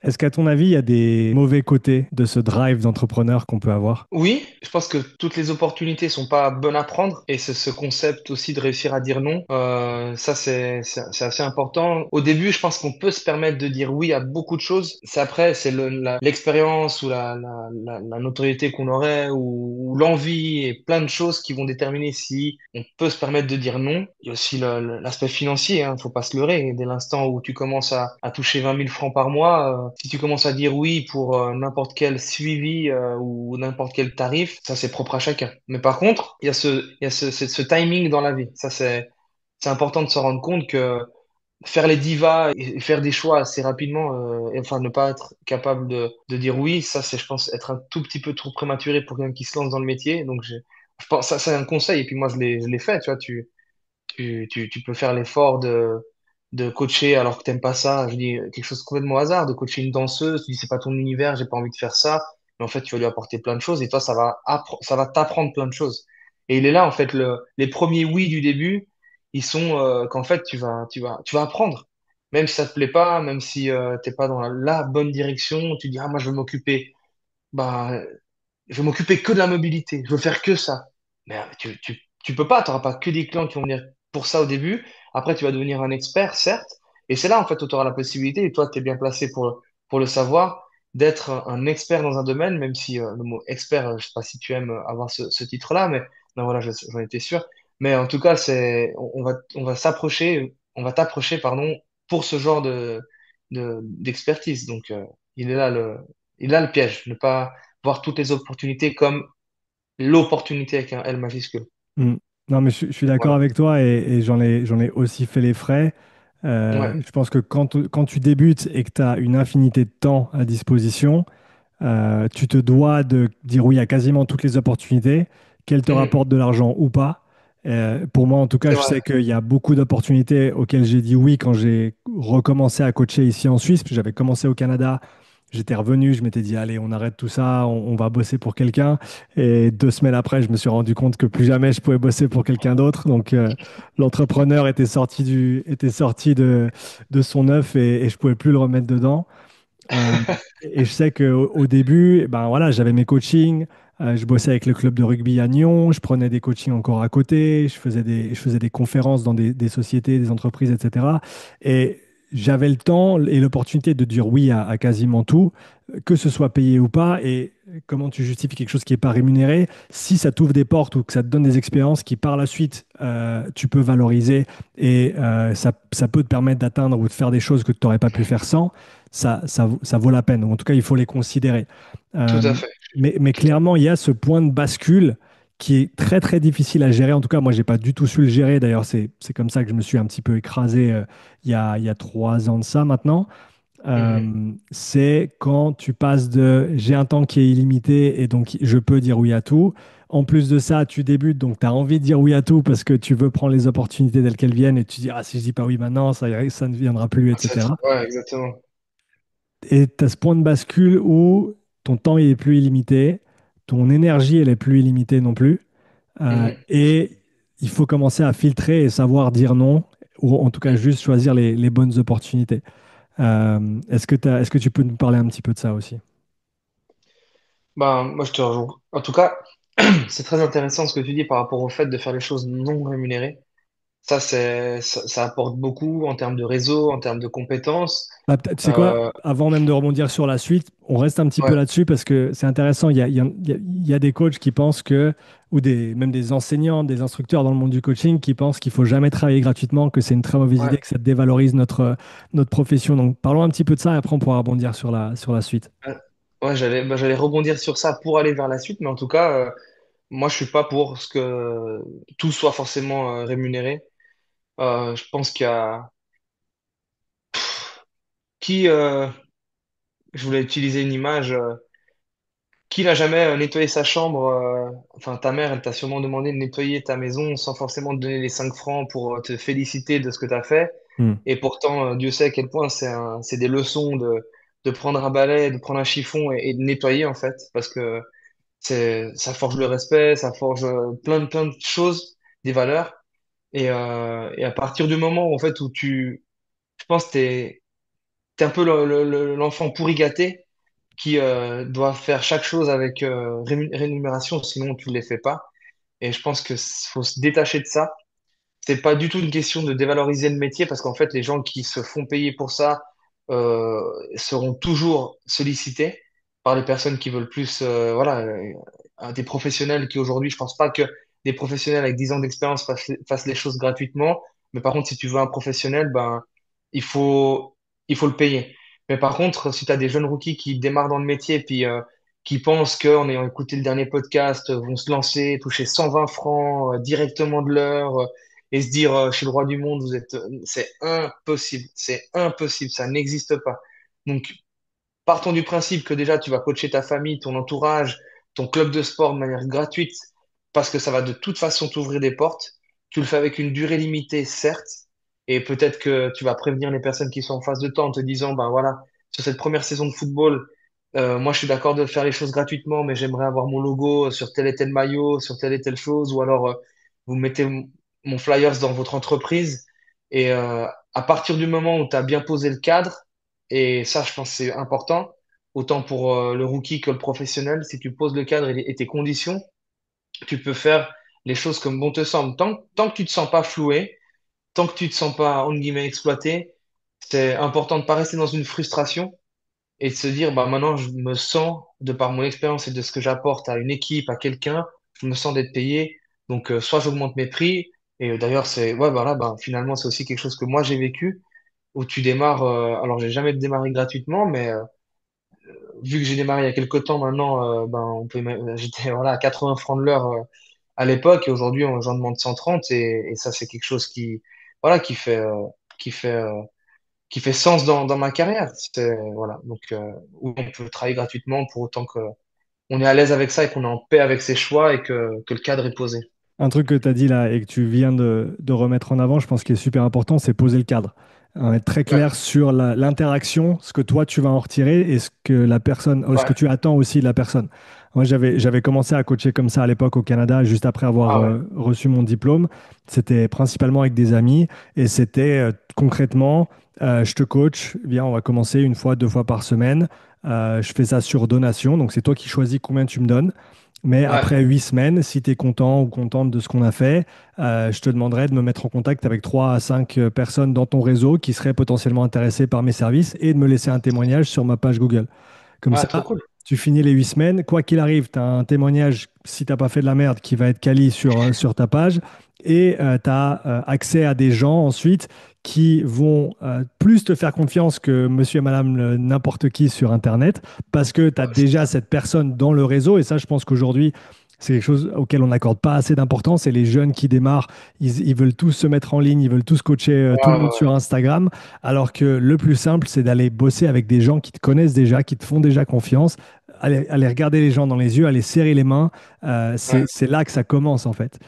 Est-ce qu'à ton avis, il y a des mauvais côtés de ce drive d'entrepreneur qu'on peut avoir? Oui, je pense que toutes les opportunités sont pas bonnes à prendre et c'est ce concept aussi de réussir à dire non. Ça, c'est assez important. Au début, je pense qu'on peut se permettre de dire oui à beaucoup de choses. C'est après, c'est l'expérience ou la notoriété qu'on aurait ou l'envie et plein de choses qui vont déterminer si on peut se permettre de dire non. Il y a aussi l'aspect financier, hein, faut pas se leurrer. Dès l'instant où tu commences à toucher 20 000 francs par mois, si tu commences à dire oui pour n'importe quel suivi ou n'importe quel tarif, ça c'est propre à chacun. Mais par contre, il y a ce timing dans la vie. Ça c'est important de se rendre compte que faire les divas et faire des choix assez rapidement, et enfin ne pas être capable de dire oui, ça c'est, je pense, être un tout petit peu trop prématuré pour quelqu'un qui se lance dans le métier. Donc je pense ça c'est un conseil. Et puis moi je l'ai fait. Tu vois, tu peux faire l'effort de coacher alors que t'aimes pas ça. Je dis quelque chose de complètement au hasard, de coacher une danseuse. Tu dis c'est pas ton univers, j'ai pas envie de faire ça. Mais en fait, tu vas lui apporter plein de choses et toi, ça va t'apprendre plein de choses. Et il est là, en fait, les premiers oui du début, ils sont qu'en fait, tu vas apprendre. Même si ça te plaît pas, même si t'es pas dans la bonne direction, tu dis, ah, moi, bah, je vais m'occuper que de la mobilité. Je veux faire que ça. Mais tu peux pas, tu n'auras pas que des clients qui vont venir pour ça au début. Après, tu vas devenir un expert, certes. Et c'est là, en fait, où tu auras la possibilité, et toi, tu es bien placé pour le savoir, d'être un expert dans un domaine, même si le mot expert, je sais pas si tu aimes avoir ce titre-là, mais non, voilà, j'en étais sûr. Mais en tout cas, on va t'approcher, pardon, pour ce genre d'expertise. Donc, il est là il est là le piège. Ne pas voir toutes les opportunités comme l'opportunité avec un L majuscule. Hmm. Non, mais je suis d'accord Voilà. avec toi et j'en ai aussi fait les frais. Ouais. Je pense que quand tu débutes et que tu as une infinité de temps à disposition, tu te dois de dire oui à quasiment toutes les opportunités, qu'elles te Mhm. rapportent de l'argent ou pas. Pour moi, en tout cas, C'est je sais vrai. qu'il y a beaucoup d'opportunités auxquelles j'ai dit oui quand j'ai recommencé à coacher ici en Suisse. Puis j'avais commencé au Canada, j'étais revenu, je m'étais dit, allez, on arrête tout ça, on va bosser pour quelqu'un. Et 2 semaines après, je me suis rendu compte que plus jamais je pouvais bosser pour quelqu'un d'autre. Donc, l'entrepreneur était sorti de son œuf et je pouvais plus le remettre dedans. Euh, et je sais qu'au au début, eh ben voilà, j'avais mes coachings, je bossais avec le club de rugby à Nyon, je prenais des coachings encore à côté, je faisais des conférences dans des sociétés, des entreprises, etc. Et j'avais le temps et l'opportunité de dire oui à quasiment tout, que ce soit payé ou pas. Et comment tu justifies quelque chose qui n'est pas rémunéré si ça t'ouvre des portes ou que ça te donne des expériences qui par la suite tu peux valoriser et ça peut te permettre d'atteindre ou de faire des choses que tu n'aurais pas pu faire sans ça vaut la peine. Ou en tout cas, il faut les considérer. Tout à Euh, fait. mais Tout à clairement, il y a ce point de bascule qui est très très difficile à gérer. En tout cas, moi, j'ai pas du tout su le gérer. D'ailleurs, c'est comme ça que je me suis un petit peu écrasé il y a 3 ans de ça maintenant. fait. Mhm. C'est quand tu passes de j'ai un temps qui est illimité et donc je peux dire oui à tout. En plus de ça, tu débutes, donc tu as envie de dire oui à tout parce que tu veux prendre les opportunités telles qu'elles viennent et tu dis, ah, si je dis pas oui maintenant, ça ne viendra plus, etc. Ouais, exactement. Et tu as ce point de bascule où ton temps il est plus illimité, ton énergie elle est plus illimitée non plus, Mhm. et il faut commencer à filtrer et savoir dire non, ou en tout cas juste choisir les bonnes opportunités. Est-ce que tu peux nous parler un petit peu de ça aussi? Ben, moi, je te rejoins. En tout cas, c'est très intéressant ce que tu dis par rapport au fait de faire les choses non rémunérées. Ça apporte beaucoup en termes de réseau, en termes de compétences. Bah, peut-être, c'est quoi, Euh, avant même de rebondir sur la suite, on reste un petit peu ouais, là-dessus parce que c'est intéressant. Il y a des coachs qui pensent que, ou même des enseignants, des instructeurs dans le monde du coaching qui pensent qu'il faut jamais travailler gratuitement, que c'est une très mauvaise idée, ouais. que ça dévalorise notre profession. Donc parlons un petit peu de ça et après on pourra rebondir sur la suite. Euh, Ouais, j'allais rebondir sur ça pour aller vers la suite, mais en tout cas, moi, je suis pas pour ce que tout soit forcément rémunéré. Je pense qu'il y a qui, je voulais utiliser une image, qui n'a jamais nettoyé sa chambre, enfin ta mère, elle t'a sûrement demandé de nettoyer ta maison sans forcément te donner les 5 francs pour te féliciter de ce que tu as fait. Hmm. Et pourtant, Dieu sait à quel point c'est des leçons de prendre un balai, de prendre un chiffon et de nettoyer en fait, parce que ça forge le respect, ça forge plein de choses, des valeurs. Et à partir du moment en fait où je pense, t'es un peu l'enfant pourri gâté qui doit faire chaque chose avec rémunération, sinon tu ne les fais pas. Et je pense que faut se détacher de ça. C'est pas du tout une question de dévaloriser le métier parce qu'en fait, les gens qui se font payer pour ça euh, seront toujours sollicités par les personnes qui veulent plus, voilà, des professionnels qui aujourd'hui, je pense pas que des professionnels avec 10 ans d'expérience fassent les choses gratuitement. Mais par contre, si tu veux un professionnel, ben, il faut, il faut le payer. Mais par contre, si tu as des jeunes rookies qui démarrent dans le métier, puis qui pensent qu'en ayant écouté le dernier podcast, vont se lancer, toucher 120 francs directement de l'heure, et se dire, je suis le roi du monde, c'est impossible, ça n'existe pas. Donc, partons du principe que déjà, tu vas coacher ta famille, ton entourage, ton club de sport de manière gratuite, parce que ça va de toute façon t'ouvrir des portes. Tu le fais avec une durée limitée, certes, et peut-être que tu vas prévenir les personnes qui sont en face de toi en te disant, ben voilà, sur cette première saison de football, moi je suis d'accord de faire les choses gratuitement, mais j'aimerais avoir mon logo sur tel et tel maillot, sur telle et telle chose, ou alors vous mettez mon flyers dans votre entreprise, et à partir du moment où tu as bien posé le cadre, et ça, je pense que c'est important, autant pour le rookie que le professionnel. Si tu poses le cadre et tes conditions, tu peux faire les choses comme bon te semble. Tant que tu te sens pas floué, tant que tu te sens pas, entre guillemets, exploité, c'est important de pas rester dans une frustration et de se dire, bah, maintenant, je me sens, de par mon expérience et de ce que j'apporte à une équipe, à quelqu'un, je me sens d'être payé. Donc, soit j'augmente mes prix, et d'ailleurs, ouais, voilà, bah, finalement, c'est aussi quelque chose que moi j'ai vécu où tu démarres, alors j'ai jamais démarré gratuitement, mais vu que j'ai démarré il y a quelques temps maintenant, ben j'étais voilà à 80 francs de l'heure à l'époque et aujourd'hui j'en demande 130 et ça c'est quelque chose qui voilà qui fait euh, qui fait sens dans ma carrière. Voilà donc où on peut travailler gratuitement pour autant que on est à l'aise avec ça et qu'on est en paix avec ses choix et que le cadre est posé. Un truc que tu as dit là et que tu viens de remettre en avant, je pense qu'il est super important, c'est poser le cadre. Être très Ouais, clair sur l'interaction, ce que toi tu vas en retirer et ce que la personne, ce que ouais, tu attends aussi de la personne. Moi, j'avais commencé à coacher comme ça à l'époque au Canada, juste après avoir ah ouais, reçu mon diplôme. C'était principalement avec des amis et c'était concrètement, je te coach, viens, on va commencer une fois, deux fois par semaine. Je fais ça sur donation, donc c'est toi qui choisis combien tu me donnes. Mais ouais, après 8 semaines, si tu es content ou contente de ce qu'on a fait, je te demanderai de me mettre en contact avec 3 à 5 personnes dans ton réseau qui seraient potentiellement intéressées par mes services et de me laisser un témoignage sur ma page Google. Comme ah ça, trop cool. tu finis les 8 semaines. Quoi qu'il arrive, tu as un témoignage, si tu n'as pas fait de la merde, qui va être quali sur ta page. Et tu as accès à des gens ensuite qui vont plus te faire confiance que monsieur et madame n'importe qui sur Internet parce que tu as Ouais, c'est déjà ça. cette personne dans le réseau. Et ça, je pense qu'aujourd'hui, c'est quelque chose auquel on n'accorde pas assez d'importance. Et les jeunes qui démarrent, ils veulent tous se mettre en ligne, ils veulent tous coacher tout Ouais, le ouais, monde sur ouais. Instagram. Alors que le plus simple, c'est d'aller bosser avec des gens qui te connaissent déjà, qui te font déjà confiance, aller regarder les gens dans les yeux, aller serrer les mains. Ouais. C'est là que ça commence en fait.